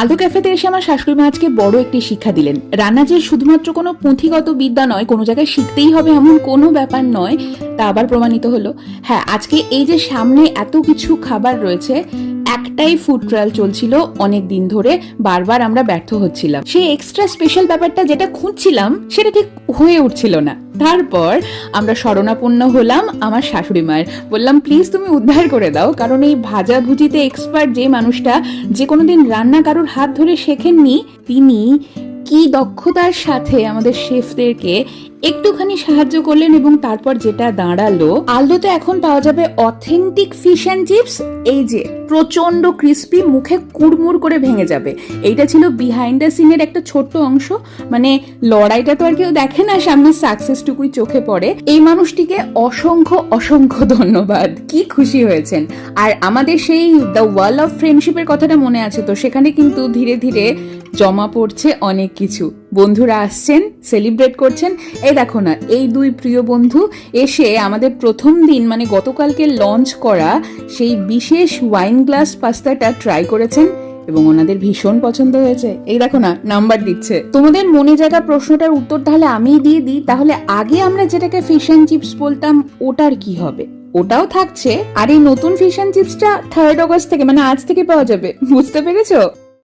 আলু ক্যাফেতে এসে আমার শাশুড়ি মা আজকে বড় একটি শিক্ষা দিলেন। রান্না যে শুধুমাত্র কোনো পুঁথিগত বিদ্যা নয়, কোনো জায়গায় শিখতেই হবে এমন কোনো ব্যাপার নয়, তা আবার প্রমাণিত হলো। হ্যাঁ, আজকে এই যে সামনে এত কিছু খাবার রয়েছে, একটাই ফুড ট্রায়াল চলছিল অনেক দিন ধরে, বারবার আমরা ব্যর্থ হচ্ছিলাম। সেই এক্সট্রা স্পেশাল ব্যাপারটা যেটা খুঁজছিলাম সেটা ঠিক হয়ে উঠছিল না। তারপর আমরা শরণাপন্ন হলাম আমার শাশুড়ি মায়ের, বললাম প্লিজ তুমি উদ্ধার করে দাও, কারণ এই ভাজাভুজিতে এক্সপার্ট যে মানুষটা, যে কোনোদিন রান্না কারোর হাত ধরে শেখেননি, তিনি কি দক্ষতার সাথে আমাদের শেফদেরকে একটুখানি সাহায্য করলেন। এবং তারপর যেটা দাঁড়ালো, আলদোতে এখন পাওয়া যাবে অথেন্টিক ফিশ অ্যান্ড চিপস। এই যে প্রচন্ড ক্রিস্পি, মুখে কুড়মুড় করে ভেঙে যাবে। এইটা ছিল বিহাইন্ড দ্য সিনের একটা ছোট্ট অংশ, মানে লড়াইটা তো আর কেউ দেখে না, সামনে সাকসেসটুকুই চোখে পড়ে। এই মানুষটিকে অসংখ্য অসংখ্য ধন্যবাদ, কি খুশি হয়েছেন। আর আমাদের সেই দ্য ওয়াল অফ ফ্রেন্ডশিপের কথাটা মনে আছে তো, সেখানে কিন্তু ধীরে ধীরে জমা পড়ছে অনেক কিছু। বন্ধুরা আসছেন, সেলিব্রেট করছেন। এই দেখো না, এই দুই প্রিয় বন্ধু এসে আমাদের প্রথম দিন মানে গতকালকে লঞ্চ করা সেই বিশেষ ওয়াইন গ্লাস পাস্তাটা ট্রাই করেছেন এবং ওনাদের ভীষণ পছন্দ হয়েছে। এই দেখো না, নাম্বার দিচ্ছে। তোমাদের মনে জায়গা প্রশ্নটার উত্তর তাহলে আমিই দিয়ে দিই। তাহলে আগে আমরা যেটাকে ফিশ অ্যান্ড চিপস বলতাম, ওটার কি হবে? ওটাও থাকছে, আর এই নতুন ফিশ অ্যান্ড চিপসটা 3rd অগস্ট থেকে, মানে আজ থেকে পাওয়া যাবে। বুঝতে পেরেছো?